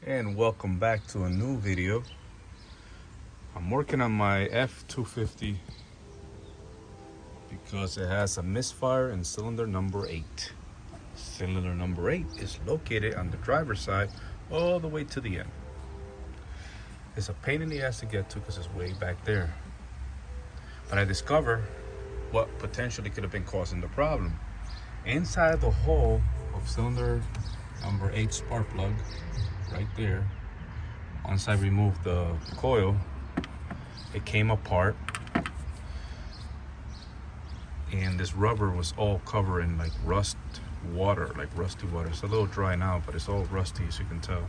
And welcome back to a new video. I'm working on my F250 because it has a misfire in cylinder number 8. Cylinder number 8 is located on the driver's side all the way to the end. It's a pain in the ass to get to because it's way back there. But I discovered what potentially could have been causing the problem. Inside the hole of cylinder number 8 spark plug, right there, once I removed the coil, it came apart, and this rubber was all covered in like rusty water. It's a little dry now, but it's all rusty, as you can tell.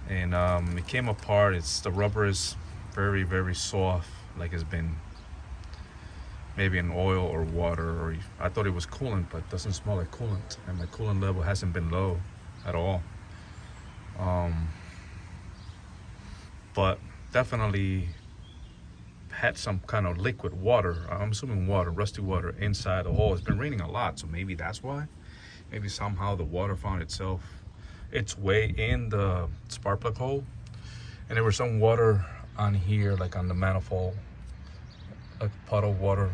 And it came apart. The rubber is very, very soft, like it's been maybe in oil or water, or I thought it was coolant, but it doesn't smell like coolant, and my coolant level hasn't been low at all. But definitely had some kind of liquid water, I'm assuming water, rusty water, inside the hole. It's been raining a lot, so maybe that's why. Maybe somehow the water found its way in the spark plug hole, and there was some water on here, like on the manifold, like a puddle of water,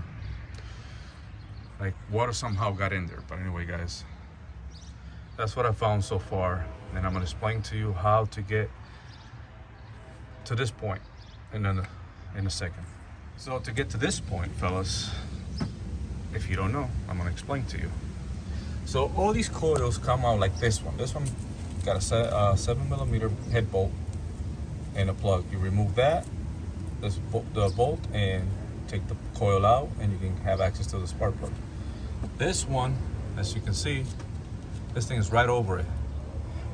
like water somehow got in there. But anyway, guys, that's what I found so far, and I'm going to explain to you how to get to this point in a second. So to get to this point, fellas, if you don't know, I'm going to explain to you. So all these coils come out like this one. This one got a 7mm head bolt and a plug. You remove that, the bolt, and take the coil out, and you can have access to the spark plug. This one, as you can see, this thing is right over it.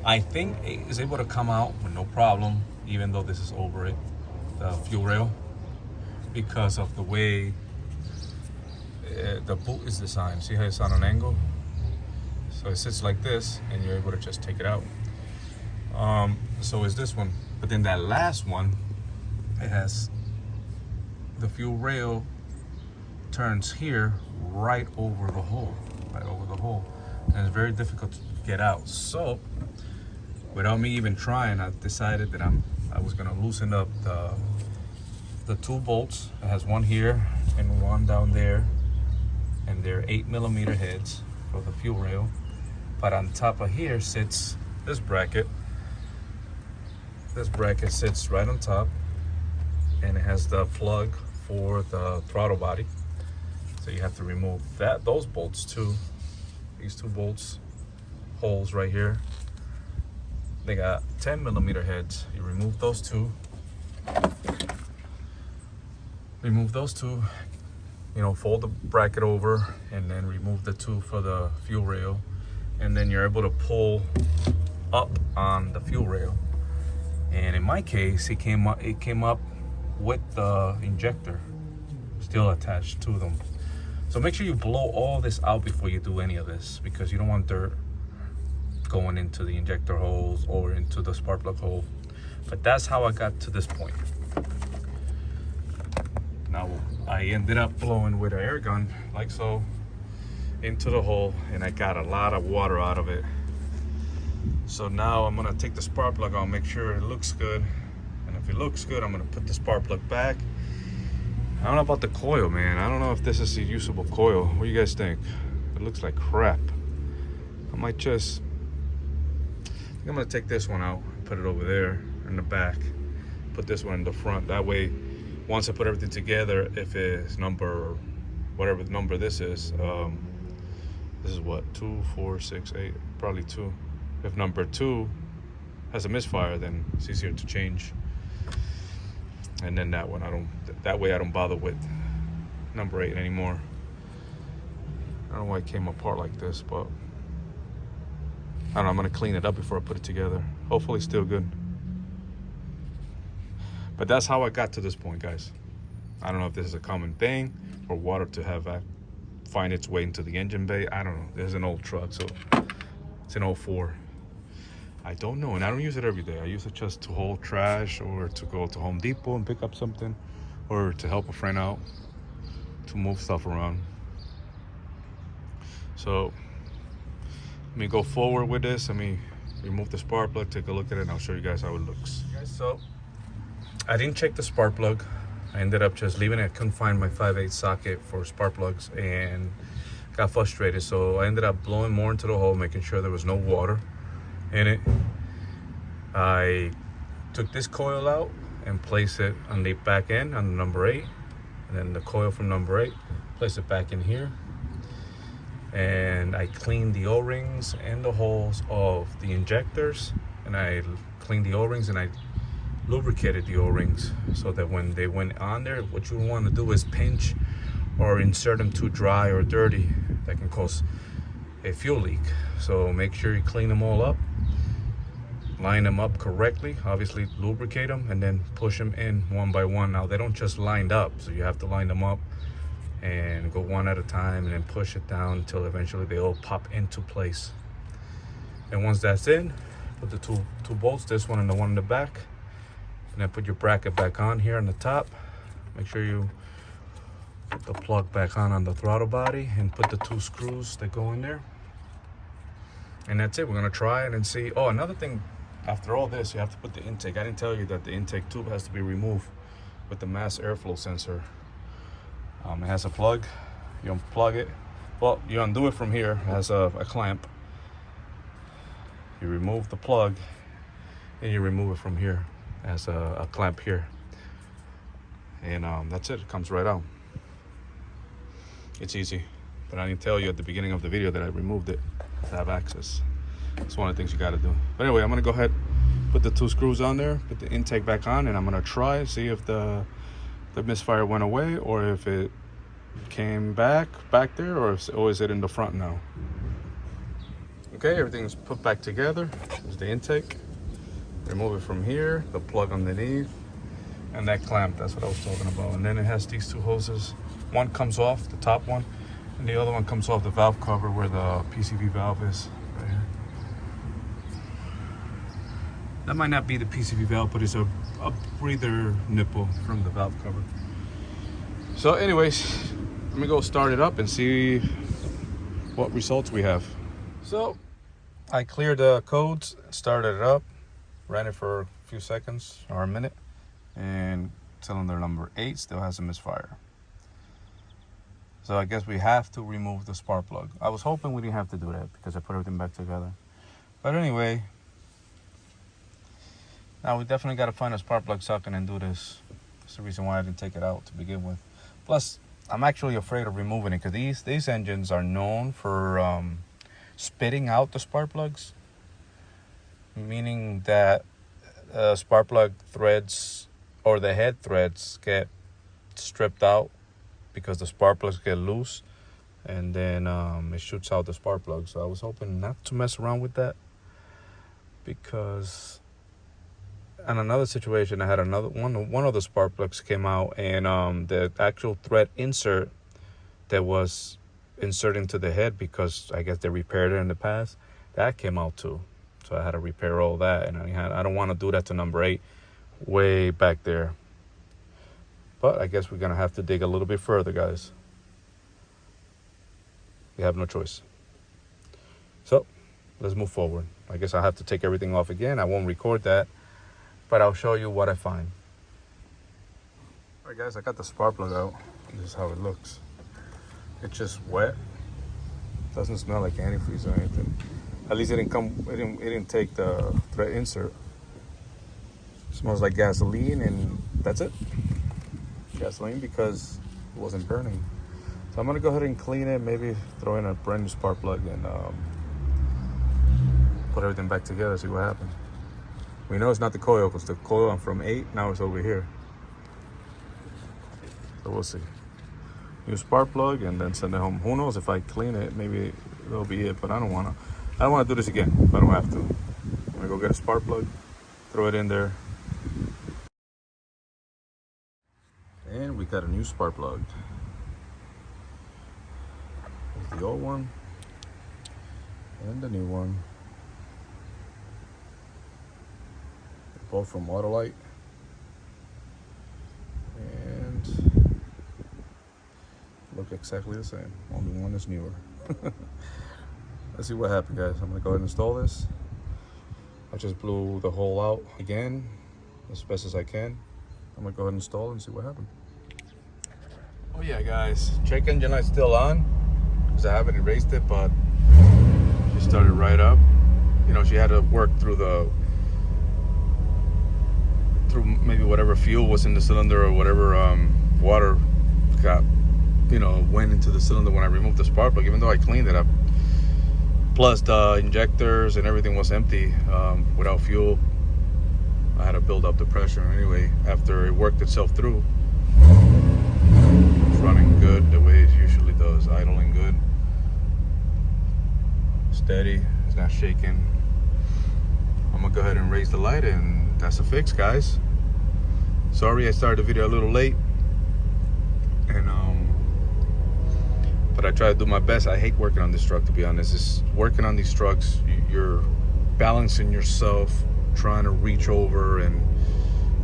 I think it is able to come out with no problem, even though this is over it, the fuel rail, because of the way the boot is designed. See how it's on an angle? So it sits like this, and you're able to just take it out. So is this one. But then that last one, it has the fuel rail turns here right over the hole, and it's very difficult to get out. So without me even trying, I decided that I was gonna loosen up the two bolts. It has one here and one down there, and they're 8mm heads for the fuel rail. But on top of here sits this bracket. This bracket sits right on top, and it has the plug for the throttle body. So you have to remove those bolts too. These two bolts, holes right here. They got 10mm heads. You remove those two. Fold the bracket over, and then remove the two for the fuel rail, and then you're able to pull up on the fuel rail. And in my case, it came up with the injector still attached to them. So make sure you blow all this out before you do any of this, because you don't want dirt going into the injector holes or into the spark plug hole. But that's how I got to this point. Now I ended up blowing with an air gun, like so, into the hole, and I got a lot of water out of it. So now I'm gonna take the spark plug out, make sure it looks good, and if it looks good, I'm gonna put the spark plug back. I don't know about the coil, man. I don't know if this is a usable coil. What do you guys think? It looks like crap. I'm gonna take this one out, put it over there in the back, put this one in the front. That way, once I put everything together, if it's whatever the number this is what, 2, 4, 6, 8, probably 2. If number 2 has a misfire, then it's easier to change. And then that way I don't bother with number 8 anymore. I don't know why it came apart like this, but I don't know, I'm gonna clean it up before I put it together. Hopefully it's still good. But that's how I got to this point, guys. I don't know if this is a common thing for water to find its way into the engine bay. I don't know. There's an old truck, so it's an 04. I don't know, and I don't use it every day. I use it just to hold trash, or to go to Home Depot and pick up something, or to help a friend out, to move stuff around. So let me go forward with this. Let me remove the spark plug, take a look at it, and I'll show you guys how it looks. Guys, so I didn't check the spark plug. I ended up just leaving it. I couldn't find my 5/8 socket for spark plugs and got frustrated. So I ended up blowing more into the hole, making sure there was no water in it. I took this coil out and placed it on the back end on the number 8. And then the coil from number 8, place it back in here. And I cleaned the O-rings and the holes of the injectors. And I cleaned the O-rings and I lubricated the O-rings so that when they went on there, what you want to do is pinch or insert them too dry or dirty. That can cause a fuel leak. So make sure you clean them all up, line them up correctly, obviously lubricate them, and then push them in one by one. Now they don't just lined up, so you have to line them up and go one at a time and then push it down until eventually they all pop into place. And once that's in, put the two bolts, this one and the one in the back, and then put your bracket back on here on the top. Make sure you put the plug back on the throttle body and put the 2 screws that go in there. And that's it. We're gonna try it and see. Oh, another thing, after all this, you have to put the intake. I didn't tell you that the intake tube has to be removed with the mass airflow sensor. It has a plug. You unplug it. Well, you undo it from here. It has a clamp. You remove the plug and you remove it from here. It has a clamp here. And that's it. It comes right out. It's easy. But I didn't tell you at the beginning of the video that I removed it to have access. It's one of the things you got to do. But anyway, I'm going to go ahead, put the 2 screws on there, put the intake back on, and I'm going to try see if the misfire went away or if it came back there, or is it in the front now. Okay, everything's put back together. There's the intake. Remove it from here, the plug underneath, and that clamp. That's what I was talking about. And then it has these 2 hoses. One comes off, the top one, and the other one comes off the valve cover where the PCV valve is, right here. That might not be the PCV valve, but it's a breather nipple from the valve cover. So anyways, let me go start it up and see what results we have. So I cleared the codes, started it up, ran it for a few seconds or a minute, and cylinder number 8 still has a misfire. So I guess we have to remove the spark plug. I was hoping we didn't have to do that because I put everything back together. But anyway, now we definitely got to find a spark plug socket and do this. That's the reason why I didn't take it out to begin with. Plus, I'm actually afraid of removing it because these engines are known for spitting out the spark plugs. Meaning that spark plug threads or the head threads get stripped out because the spark plugs get loose, and then it shoots out the spark plug. So I was hoping not to mess around with that, because in another situation I had one of the spark plugs came out, and the actual thread insert that was inserting to the head, because I guess they repaired it in the past, that came out too. So I had to repair all that, and I don't want to do that to number 8 way back there. But I guess we're going to have to dig a little bit further, guys. We have no choice. So let's move forward. I guess I'll have to take everything off again. I won't record that, but I'll show you what I find. All right, guys, I got the spark plug out. This is how it looks. It's just wet. Doesn't smell like antifreeze or anything. At least it didn't take the thread insert. It smells like gasoline, and that's it. Gasoline, because it wasn't burning. So I'm gonna go ahead and clean it, maybe throw in a brand new spark plug and put everything back together, see what happens. We know it's not the coil, because the coil from 8, now it's over here. So we'll see. New spark plug and then send it home. Who knows, if I clean it, maybe that'll be it, but I don't wanna do this again if I don't have to. I'm gonna go get a spark plug, throw it in there. And we got a new spark plug. There's the old one and the new one. Both from Autolite. And look exactly the same. Only one is newer. Let's see what happens, guys. I'm gonna go ahead and install this. I just blew the hole out again as best as I can. I'm gonna go ahead and install and see what happened. Oh yeah, guys, check engine light's still on because I haven't erased it, but she started right up. You know, she had to work through maybe whatever fuel was in the cylinder or whatever water got, went into the cylinder when I removed the spark plug, even though I cleaned it up. Plus the injectors and everything was empty without fuel. I had to build up the pressure anyway. After it worked itself through, it's running good the way it usually does, idling good, steady, it's not shaking. I'm gonna go ahead and raise the light, and that's a fix, guys. Sorry I started the video a little late, and but I try to do my best. I hate working on this truck, to be honest. It's working on these trucks, you're balancing yourself, trying to reach over, and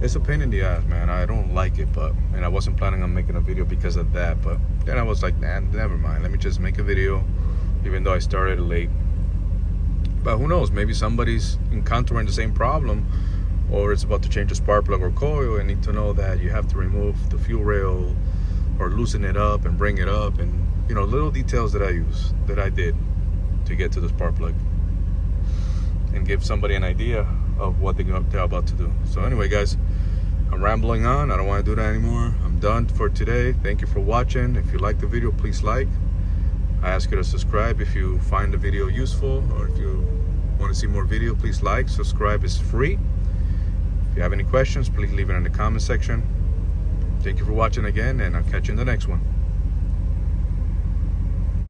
it's a pain in the ass, man. I don't like it, and I wasn't planning on making a video because of that, but then I was like, nah, never mind, let me just make a video, even though I started late. But who knows, maybe somebody's encountering the same problem, or it's about to change a spark plug or coil and need to know that you have to remove the fuel rail or loosen it up and bring it up, and little details that I did to get to the spark plug and give somebody an idea of what they're about to do. So anyway, guys, I'm rambling on. I don't want to do that anymore. I'm done for today. Thank you for watching. If you like the video, please like. I ask you to subscribe if you find the video useful, or if you want to see more video, please like. Subscribe is free. If you have any questions, please leave it in the comment section. Thank you for watching again, and I'll catch you in the next one.